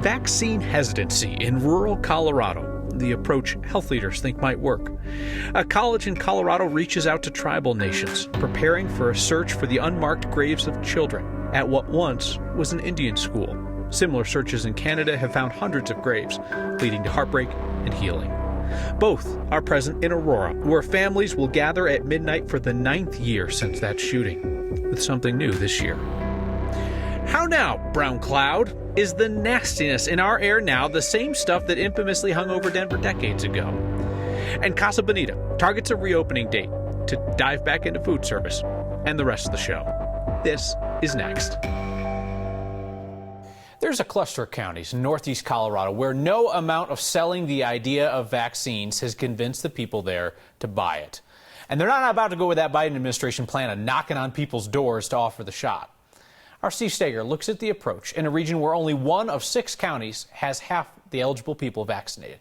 vaccine hesitancy in rural Colorado, the approach health leaders think might work. A college in Colorado reaches out to tribal nations, preparing for a search for the unmarked graves of children at what once was an Indian school. Similar searches in Canada have found hundreds of graves, leading to heartbreak and healing. Both are present in Aurora, where families will gather at midnight for the 9th year since that shooting, with something new this year. How now, Brown Cloud? Is the nastiness in our air now the same stuff that infamously hung over Denver decades ago? And Casa Bonita targets a reopening date to dive back into food service and the rest of the show. This is next. There's a cluster of counties in northeast Colorado where no amount of selling the idea of vaccines has convinced the people there to buy it. And they're not about to go with that Biden administration plan of knocking on people's doors to offer the shot. Our Steve Steger looks at the approach in a region where only 1 of 6 counties has half the eligible people vaccinated.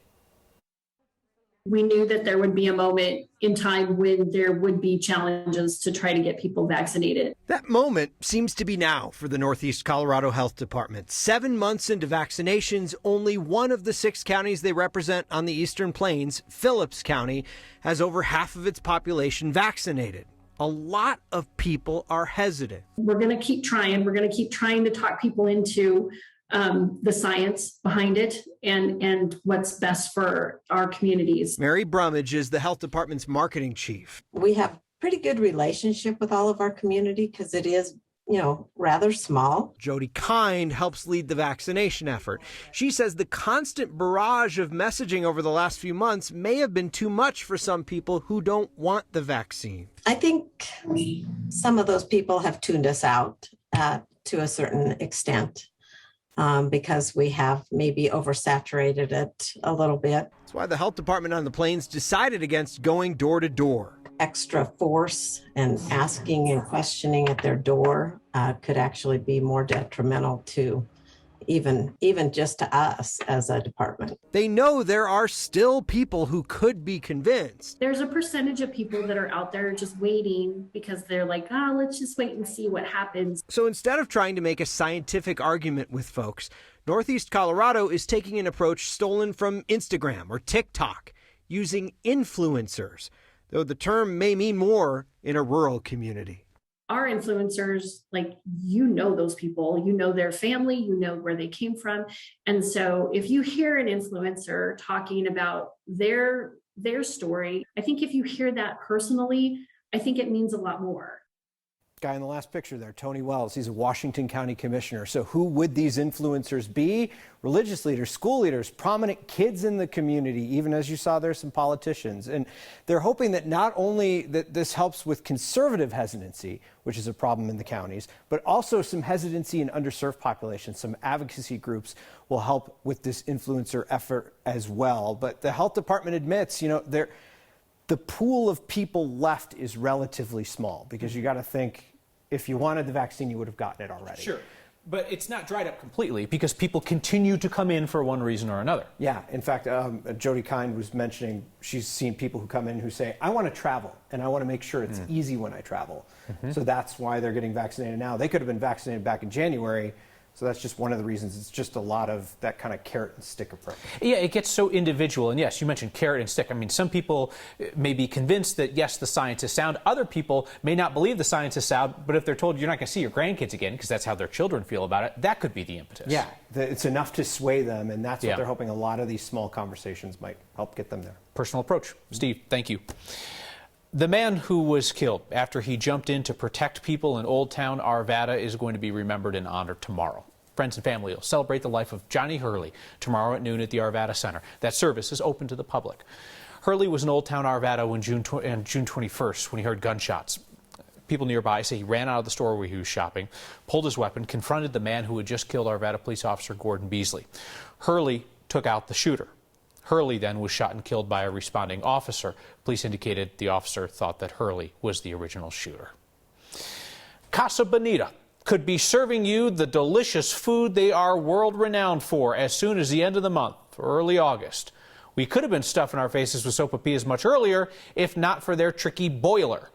We knew that there would be a moment in time when there would be challenges to try to get people vaccinated. That moment seems to be now for the Northeast Colorado Health Department. 7 months into vaccinations, only 1 of the 6 counties they represent on the Eastern Plains, Phillips County, has over half of its population vaccinated. A lot of people are hesitant. We're going to keep trying. We're going to keep trying to talk people into the science behind it and what's best for our communities. Mary Brummage is the health department's marketing chief. We have pretty good relationship with all of our community because it is, rather small. Jody Kind helps lead the vaccination effort. She says the constant barrage of messaging over the last few months may have been too much for some people who don't want the vaccine. I think some of those people have tuned us out to a certain extent. Because we have maybe oversaturated it a little bit. That's why the health department on the Plains decided against going door to door. Extra force and asking and questioning at their door could actually be more detrimental to even just to us as a department. They know there are still people who could be convinced. There's a percentage of people that are out there just waiting because they're like, let's just wait and see what happens. So instead of trying to make a scientific argument with folks, Northeast Colorado is taking an approach stolen from Instagram or TikTok, using influencers, though the term may mean more in a rural community. Our influencers, those people, their family, where they came from. And so if you hear an influencer talking about their story, I think if you hear that personally, I think it means a lot more. Guy in the last picture there, Tony Wells, he's a Washington County commissioner. So who would these influencers be? Religious leaders, school leaders, prominent kids in the community, even as you saw there's some politicians. And they're hoping that not only that this helps with conservative hesitancy, which is a problem in the counties, but also some hesitancy in underserved populations. Some advocacy groups will help with this influencer effort as well. But the health department admits, the pool of people left is relatively small because you got to think if you wanted the vaccine, you would have gotten it already. Sure. But it's not dried up completely because people continue to come in for one reason or another. Yeah. In fact, Jody Kind was mentioning she's seen people who come in who say, I want to travel and I want to make sure it's easy when I travel. Mm-hmm. So that's why they're getting vaccinated now. They could have been vaccinated back in January. So that's just one of the reasons. It's just a lot of that kind of carrot and stick approach. Yeah, it gets so individual. And yes, you mentioned carrot and stick. I mean, some people may be convinced that, yes, the science is sound. Other people may not believe the science is sound, but if they're told you're not going to see your grandkids again, because that's how their children feel about it, that could be the impetus. Yeah, it's enough to sway them. And that's what they're hoping a lot of these small conversations might help get them there. Personal approach. Steve, thank you. The man who was killed after he jumped in to protect people in Old Town Arvada is going to be remembered and honored tomorrow. Friends and family will celebrate the life of Johnny Hurley tomorrow at noon at the Arvada Center. That service is open to the public. Hurley was in Old Town Arvada on June 21st when he heard gunshots. People nearby say he ran out of the store where he was shopping, pulled his weapon, confronted the man who had just killed Arvada police officer Gordon Beasley. Hurley took out the shooter. Hurley then was shot and killed by a responding officer. Police indicated the officer thought that Hurley was the original shooter. Casa Bonita could be serving you the delicious food they are world-renowned for as soon as the end of the month, or early August. We could have been stuffing our faces with sopapillas much earlier if not for their tricky boiler.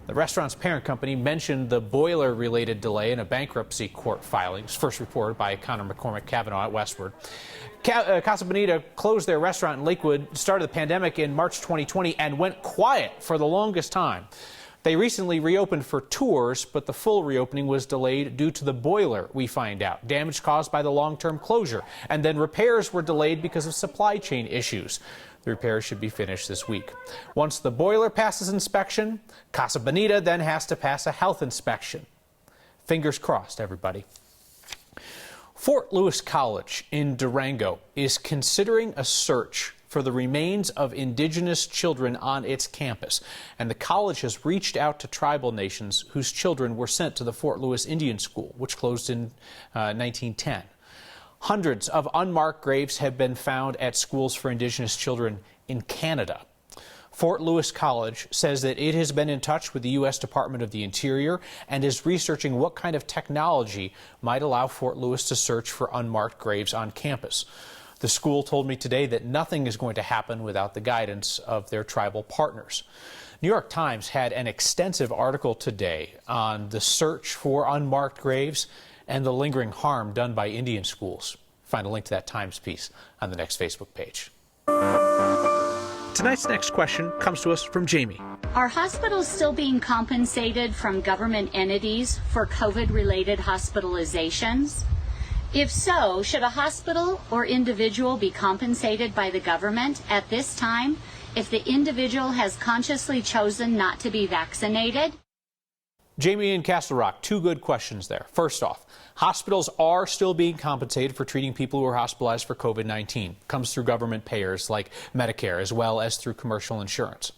The restaurant's parent company mentioned the boiler-related delay in a bankruptcy court filing, first reported by Connor McCormick Kavanaugh at Westward. Casa Bonita closed their restaurant in Lakewood, started the pandemic in March 2020, and went quiet for the longest time. They recently reopened for tours, but the full reopening was delayed due to the boiler, we find out. Damage caused by the long-term closure. And then repairs were delayed because of supply chain issues. The repairs should be finished this week. Once the boiler passes inspection, Casa Bonita then has to pass a health inspection. Fingers crossed, everybody. Fort Lewis College in Durango is considering a search for the remains of indigenous children on its campus. And the college has reached out to tribal nations whose children were sent to the Fort Lewis Indian School, which closed in 1910. Hundreds of unmarked graves have been found at schools for indigenous children in Canada. Fort Lewis College says that it has been in touch with the U.S. Department of the Interior and is researching what kind of technology might allow Fort Lewis to search for unmarked graves on campus. The school told me today that nothing is going to happen without the guidance of their tribal partners. New York Times had an extensive article today on the search for unmarked graves and the lingering harm done by Indian schools. Find a link to that Times piece on the next Facebook page. Tonight's next question comes to us from Jamie. Are hospitals still being compensated from government entities for COVID-related hospitalizations? If so, should a hospital or individual be compensated by the government at this time if the individual has consciously chosen not to be vaccinated? Jamie in Castle Rock, two good questions there. First off, hospitals are still being compensated for treating people who are hospitalized for COVID-19. Comes through government payers like Medicare as well as through commercial insurance.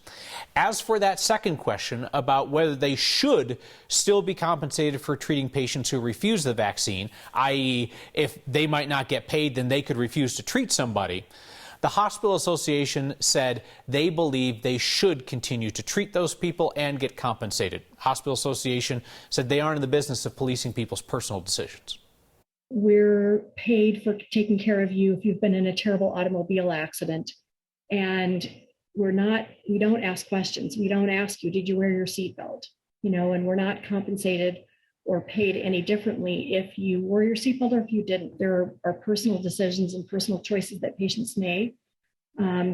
As for that second question about whether they should still be compensated for treating patients who refuse the vaccine, i.e. if they might not get paid, then they could refuse to treat somebody. The Hospital Association said they believe they should continue to treat those people and get compensated. Hospital Association said they aren't in the business of policing people's personal decisions. We're paid for taking care of you if you've been in a terrible automobile accident. And we don't ask questions. We don't ask you, did you wear your seatbelt? And we're not compensated or paid any differently if you wore your seatbelt or if you didn't. There are personal decisions and personal choices that patients make.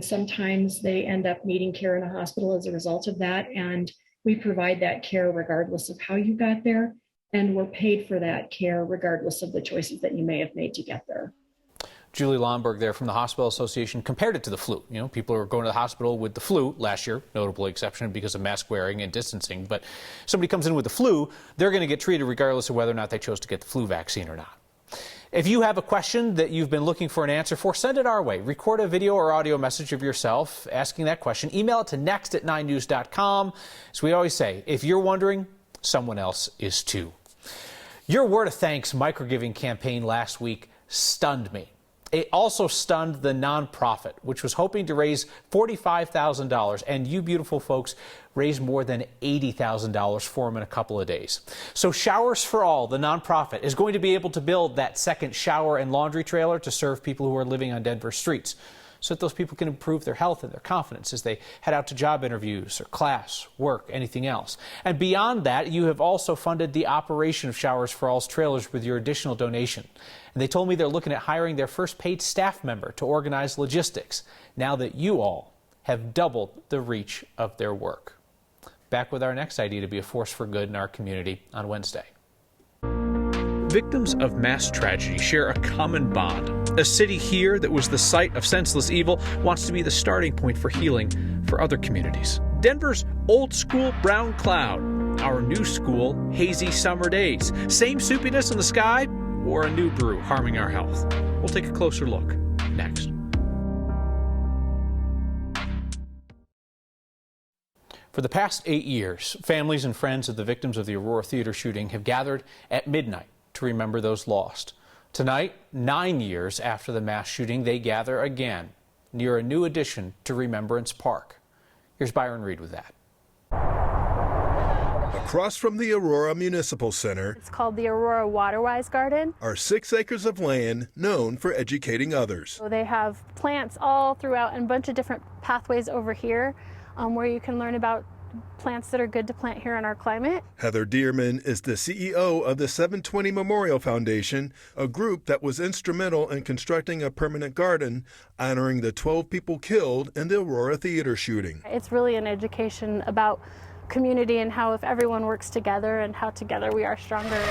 Sometimes they end up needing care in a hospital as a result of that, and we provide that care regardless of how you got there, and we're paid for that care regardless of the choices that you may have made to get there. Julie Lomberg there from the Hospital Association compared it to the flu. People are going to the hospital with the flu last year, notable exception because of mask wearing and distancing. But somebody comes in with the flu, they're going to get treated regardless of whether or not they chose to get the flu vaccine or not. If you have a question that you've been looking for an answer for, send it our way. Record a video or audio message of yourself asking that question. Email it to next@9news.com. As we always say, if you're wondering, someone else is too. Your Word of Thanks microgiving campaign last week stunned me. It also stunned the nonprofit, which was hoping to raise $45,000, and you beautiful folks raised more than $80,000 for them in a couple of days. So Showers for All, the nonprofit, is going to be able to build that second shower and laundry trailer to serve people who are living on Denver streets, so that those people can improve their health and their confidence as they head out to job interviews or class, work, anything else. And beyond that, you have also funded the operation of Showers for All's trailers with your additional donation. And they told me they're looking at hiring their first paid staff member to organize logistics, now that you all have doubled the reach of their work. Back with our next idea to be a force for good in our community on Wednesday. Victims of mass tragedy share a common bond. A city here that was the site of senseless evil wants to be the starting point for healing for other communities. Denver's old school brown cloud, our new school hazy summer days. Same soupiness in the sky, or a new brew harming our health? We'll take a closer look next. For the past 8 years, families and friends of the victims of the Aurora Theater shooting have gathered at midnight to remember those lost. Tonight, 9 years after the mass shooting, they gather again near a new addition to Remembrance Park. Here's Byron Reed with that. Across from the Aurora Municipal Center, it's called the Aurora Waterwise Garden, are 6 acres of land known for educating others. So they have plants all throughout and a bunch of different pathways over here where you can learn about plants that are good to plant here in our climate. Heather Dearman is the CEO of the 720 Memorial Foundation, a group that was instrumental in constructing a permanent garden honoring the 12 people killed in the Aurora Theater shooting. It's really an education about community and how if everyone works together and how together we are stronger.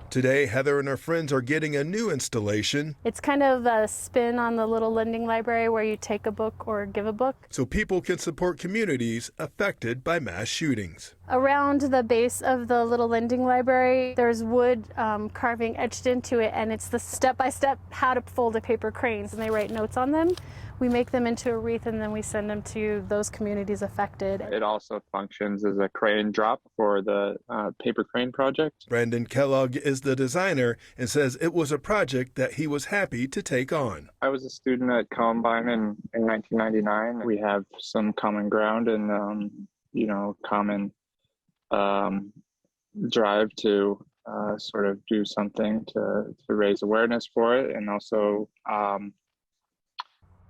Today, Heather and her friends are getting a new installation. It's kind of a spin on the little lending library where you take a book or give a book. So people can support communities affected by mass shootings. Around the base of the little lending library, there's wood carving etched into it, and it's the step-by-step how to fold a paper cranes, and they write notes on them. We make them into a wreath, and then we send them to those communities affected. It also functions as a crane drop for the paper crane project. Brandon Kellogg is the designer and says it was a project that he was happy to take on. I was a student at Columbine in 1999. We have some common ground and, common drive to sort of do something to raise awareness for it, and also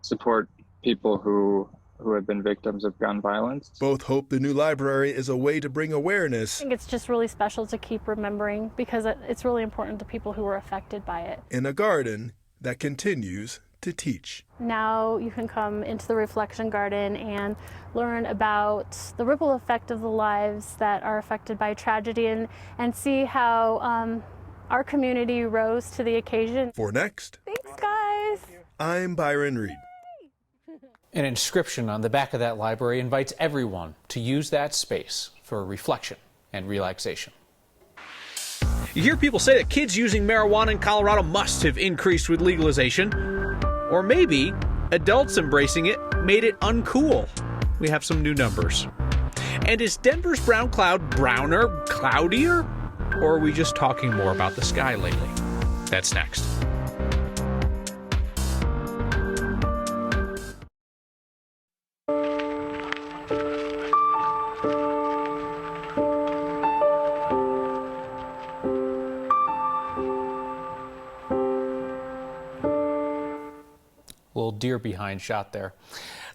support people who have been victims of gun violence. Both hope the new library is a way to bring awareness. I think it's just really special to keep remembering because it's really important to people who were affected by it. In a garden that continues to teach. Now you can come into the Reflection Garden and learn about the ripple effect of the lives that are affected by tragedy and see how our community rose to the occasion. For Next. Thanks, guys. I'm Byron Reed. An inscription on the back of that library invites everyone to use that space for reflection and relaxation. You hear people say that kids using marijuana in Colorado must have increased with legalization. Or maybe adults embracing it made it uncool. We have some new numbers. And is Denver's brown cloud browner, cloudier? Or are we just talking more about the sky lately? That's next. Little deer behind shot there.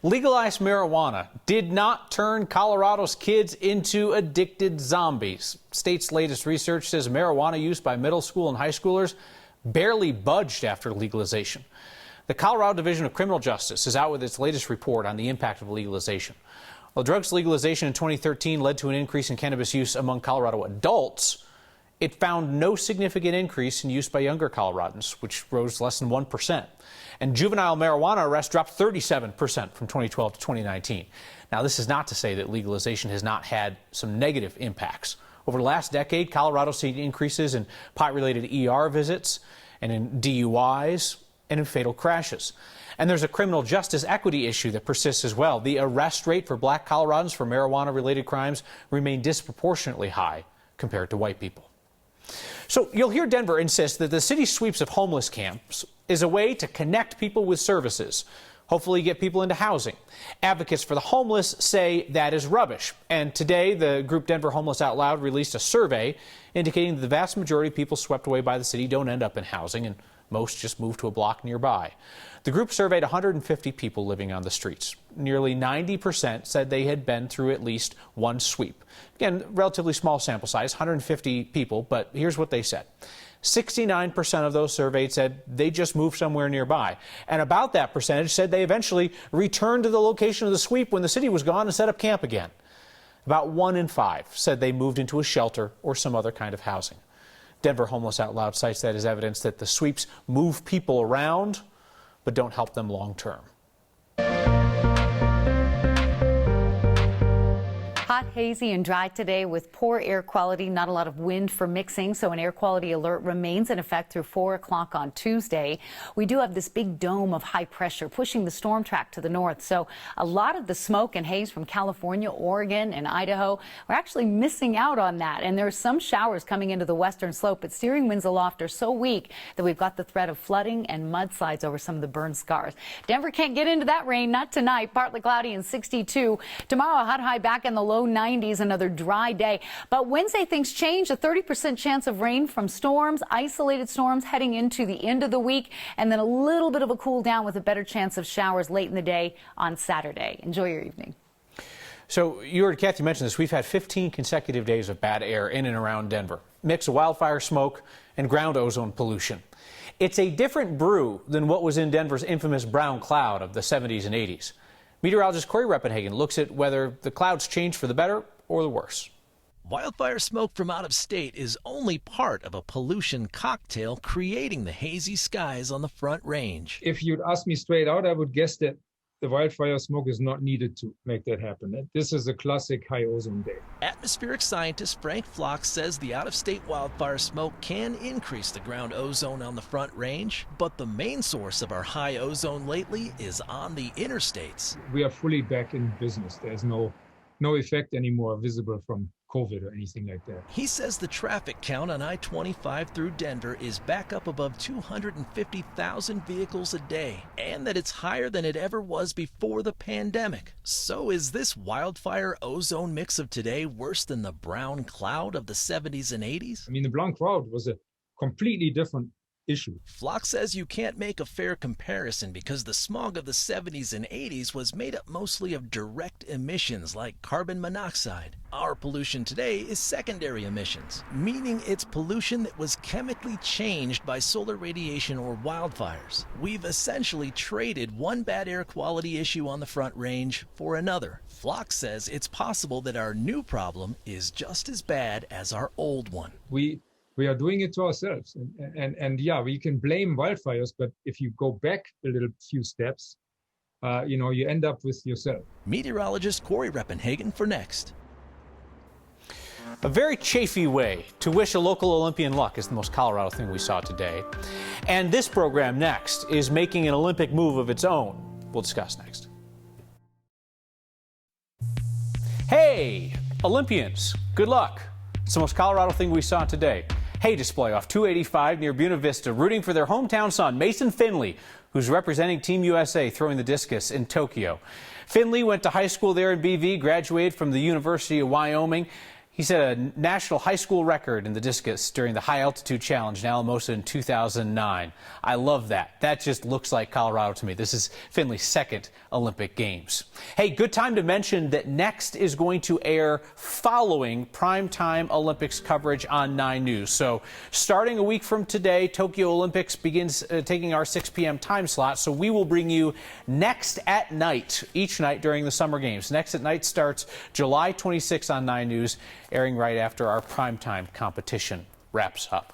Legalized marijuana did not turn Colorado's kids into addicted zombies. State's latest research says marijuana use by middle school and high schoolers barely budged after legalization. The Colorado Division of Criminal Justice is out with its latest report on the impact of legalization. While drugs legalization in 2013 led to an increase in cannabis use among Colorado adults, it found no significant increase in use by younger Coloradans, which rose less than 1%. And juvenile marijuana arrests dropped 37% from 2012 to 2019. Now, this is not to say that legalization has not had some negative impacts. Over the last decade, Colorado's seen increases in pot-related ER visits and in DUIs and in fatal crashes. And there's a criminal justice equity issue that persists as well. The arrest rate for black Coloradans for marijuana-related crimes remain disproportionately high compared to white people. So you'll hear Denver insist that the city's sweeps of homeless camps is a way to connect people with services, hopefully get people into housing. Advocates for the homeless say that is rubbish. And today, the group Denver Homeless Out Loud released a survey indicating that the vast majority of people swept away by the city don't end up in housing, and most just move to a block nearby. The group surveyed 150 people living on the streets. Nearly 90% said they had been through at least one sweep. Again, relatively small sample size, 150 people, but here's what they said. 69% of those surveyed said they just moved somewhere nearby. And about that percentage said they eventually returned to the location of the sweep when the city was gone and set up camp again. About 1 in 5 said they moved into a shelter or some other kind of housing. Denver Homeless Out Loud cites that as evidence that the sweeps move people around, but don't help them long term. Hot, hazy, and dry today with poor air quality, not a lot of wind for mixing, so an air quality alert remains in effect through 4 o'clock on Tuesday. We do have this big dome of high pressure pushing the storm track to the north, so a lot of the smoke and haze from California, Oregon, and Idaho, we're actually missing out on that. And there are some showers coming into the western slope, but steering winds aloft are so weak that we've got the threat of flooding and mudslides over some of the burn scars. Denver can't get into that rain, not tonight. Partly cloudy and 62. Tomorrow, a hot high back in the low 90s, another dry day. But Wednesday, things change. A 30% chance of rain from storms, isolated storms heading into the end of the week, and then a little bit of a cool down with a better chance of showers late in the day on Saturday. Enjoy your evening. So you heard Kathy mention this. We've had 15 consecutive days of bad air in and around Denver. Mix of wildfire smoke and ground ozone pollution. It's a different brew than what was in Denver's infamous brown cloud of the 70s and 80s. Meteorologist Corey Reppenhagen looks at whether the clouds change for the better or the worse. Wildfire smoke from out of state is only part of a pollution cocktail creating the hazy skies on the Front Range. If you'd ask me straight out, I would guess that the wildfire smoke is not needed to make that happen. This is a classic high ozone day. Atmospheric scientist Frank Flock says the out-of-state wildfire smoke can increase the ground ozone on the Front Range, but the main source of our high ozone lately is on the interstates. We are fully back in business. There's no effect anymore visible from COVID or anything like that. He says the traffic count on I-25 through Denver is back up above 250,000 vehicles a day, and that it's higher than it ever was before the pandemic. So is this wildfire ozone mix of today worse than the brown cloud of the 70s and 80s? I mean, the brown cloud was a completely different issue. Flock says you can't make a fair comparison because the smog of the 70s and 80s was made up mostly of direct emissions like carbon monoxide. Our pollution today is secondary emissions, meaning it's pollution that was chemically changed by solar radiation or wildfires. We've essentially traded one bad air quality issue on the Front Range for another. Flock says it's possible that our new problem is just as bad as our old one. We are doing it to ourselves. And yeah, we can blame wildfires, but if you go back a little few steps, you end up with yourself. Meteorologist Corey Reppenhagen for Next. A very chafy way to wish a local Olympian luck is the most Colorado thing we saw today. And this program next is making an Olympic move of its own. We'll discuss next. Hey, Olympians, good luck. It's the most Colorado thing we saw today. Hay display off 285 near Buena Vista, rooting for their hometown son, Mason Finley, who's representing Team USA throwing the discus in Tokyo. Finley went to high school there in BV, graduated from the University of Wyoming. He set a national high school record in the discus during the high altitude challenge in Alamosa in 2009. I love that. That just looks like Colorado to me. This is Finley's second Olympic Games. Hey, good time to mention that Next is going to air following primetime Olympics coverage on 9 News. So starting a week from today, Tokyo Olympics begins taking our 6 p.m. time slot. So we will bring you Next at Night each night during the Summer Games. Next at Night starts July 26 on 9 News. Airing right after our primetime competition wraps up.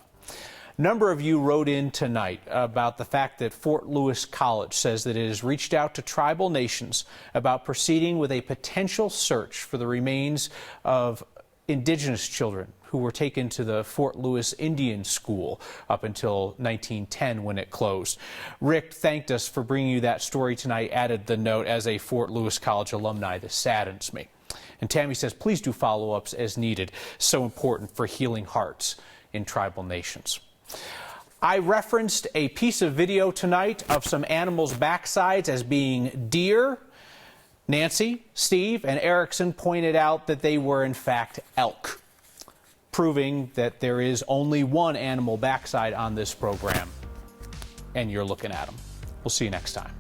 A number of you wrote in tonight about the fact that Fort Lewis College says that it has reached out to tribal nations about proceeding with a potential search for the remains of indigenous children who were taken to the Fort Lewis Indian School up until 1910 when it closed. Rick thanked us for bringing you that story tonight, added the note, as a Fort Lewis College alumni, this saddens me. And Tammy says, please do follow-ups as needed. So important for healing hearts in tribal nations. I referenced a piece of video tonight of some animals' backsides as being deer. Nancy, Steve, and Erickson pointed out that they were in fact elk, proving that there is only one animal backside on this program, and you're looking at them. We'll see you next time.